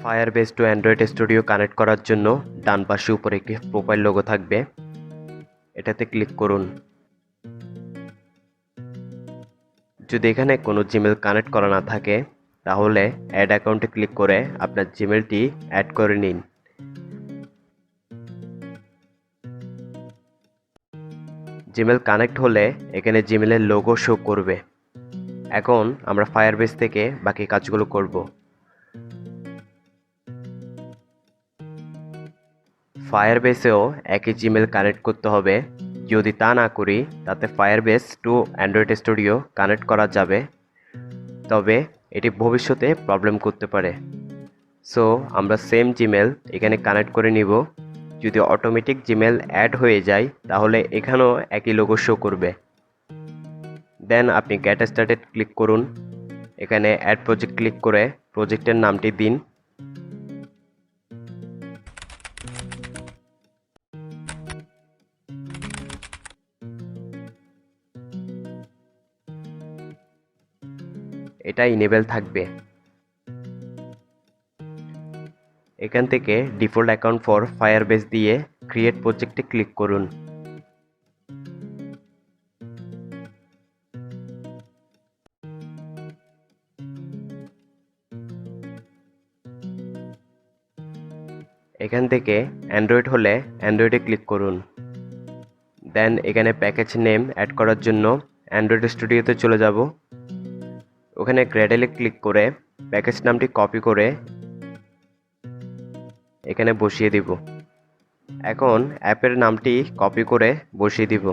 Firebase to Android Studio connect করার জন্য ডান পাশে উপরে একটি প্রোফাইল লোগো থাকবে, এটাতে ক্লিক করুন। যদি এখানে কোনো জিমেল কানেক্ট করা না থাকে তাহলে অ্যাড অ্যাকাউন্টে ক্লিক করে আপনার জিমেলটি অ্যাড করে নিন। জিমেল কানেক্ট হলে এখানে জিমেলের লোগো শো করবে। এখন আমরা ফায়ারবেস থেকে বাকি কাজগুলো করব। ফায়ারবেসেও একই জিমেল কানেক্ট করতে হবে। যদি তা না করি তাতে Firebase to Android Studio connect করা যাবে, তবে এটি ভবিষ্যতে প্রবলেম করতে পারে। সো আমরা সেম জিমেল এখানে কানেক্ট করে নিব। যদি অটোমেটিক জিমেল অ্যাড হয়ে যায় তাহলে এখানেও একই লোগো শো করবে। দেন আপনি গেট স্টার্টেড ক্লিক করুন। এখানে অ্যাড প্রজেক্ট ক্লিক করে প্রজেক্টের নামটি দিন। এটা ইনেবল থাকবে। এখান থেকে ডিফল্ট অ্যাকাউন্ট ফর ফায়ারবেস দিয়ে ক্রিয়েট প্রজেক্টে ক্লিক করুন। এখান থেকে অ্যান্ড্রয়েড হলে অ্যান্ড্রয়েডে ক্লিক করুন। দেন এখানে প্যাকেজ নেম অ্যাড করার জন্য অ্যান্ড্রয়েড স্টুডিওতে চলে যাব। ওখানে গ্রেডেলে ক্লিক করে প্যাকেজ নামটি কপি করে এখানে বসিয়ে দিব। এখন অ্যাপের নামটি কপি করে বসিয়ে দিব।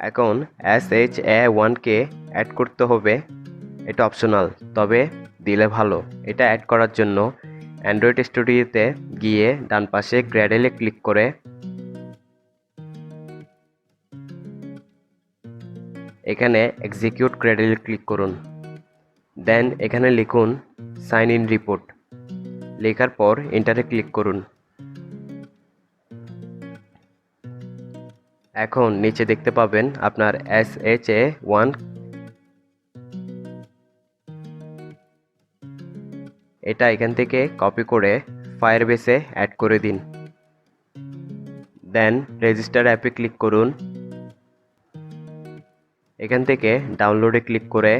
এখন SHA1কে অ্যাড করতে হবে, এটা অপশনাল, তবে দিলে ভালো। এটা অ্যাড করার জন্য অ্যান্ড্রয়েড স্টুডিওতে গিয়ে ডান পাশে গ্রেডেলে ক্লিক করে এখানে এক্সিকিউট গ্রেডেলে ক্লিক করুন। দেন এখানে লিখুন সাইন ইন রিপোর্ট। লেখার পর এন্টারে ক্লিক করুন। এখন নিচে দেখতে পাবেন আপনার SHA1। এটা এখান থেকে কপি করে ফায়ারবেসে অ্যাড করে দিন। দেন রেজিস্টার অ্যাপে ক্লিক করুন। এখান থেকে ডাউনলোডে ক্লিক করে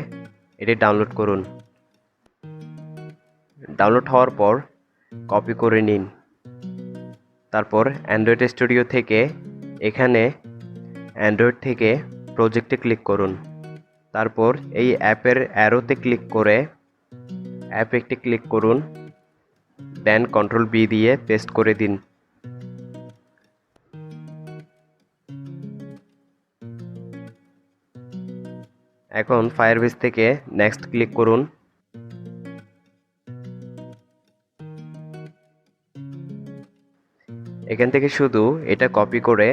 এটি ডাউনলোড করুন। ডাউনলোড হওয়ার পর কপি করে নিন। তারপর অ্যান্ড্রয়েড স্টুডিও থেকে এখানে অ্যান্ড্রয়েড থেকে প্রজেক্টে ক্লিক করুন। তারপর এই অ্যাপের অ্যারোতে ক্লিক করে অ্যাপ একটি ক্লিক করুন। দেন কন্ট্রোল B দিয়ে পেস্ট করে দিন। এখন ফায়ারবেস থেকে নেক্সট ক্লিক করুন। এখান থেকে শুধু এটা কপি করে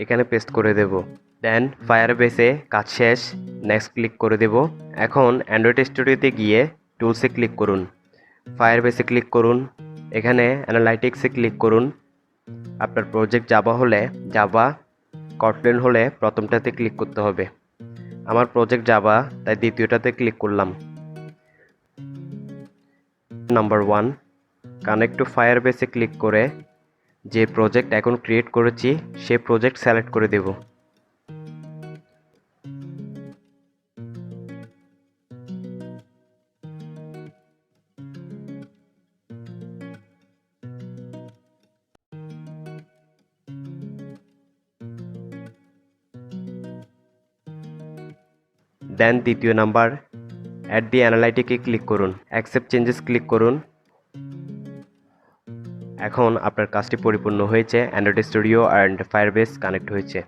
এখানে পেস্ট করে দেব। দেন ফায়ারবেসে কাজ শেষ, নেক্সট ক্লিক করে দেব। এখন অ্যান্ড্রয়েড স্টুডিওতে গিয়ে টুলসে ক্লিক করুন। ফায়ারবেসে ক্লিক করুন। এখানে অ্যানালাইটিক্সে ক্লিক করুন। আপনার প্রজেক্ট জাভা হলে জাভা, কটলেন হলে প্রথমটাতে ক্লিক করতে হবে। আমার প্রজেক্ট জাভা, তাই দ্বিতীয়টাতে ক্লিক করলাম। নাম্বার 1 কানেক্ট টু ফায়ারবেসে ক্লিক করে যে প্রজেক্ট এখন ক্রিয়েট করেছি সে প্রজেক্ট সিলেক্ট করে দেব। দেন দ্বিতীয় নাম্বার অ্যাড দি অ্যানালাইটিকে ক্লিক করুন। অ্যাকসেপ্ট চেঞ্জেস ক্লিক করুন। এখন আপনার কাজটি পরিপূর্ণ হয়েছে, Android studio and Firebase connect হয়েছে।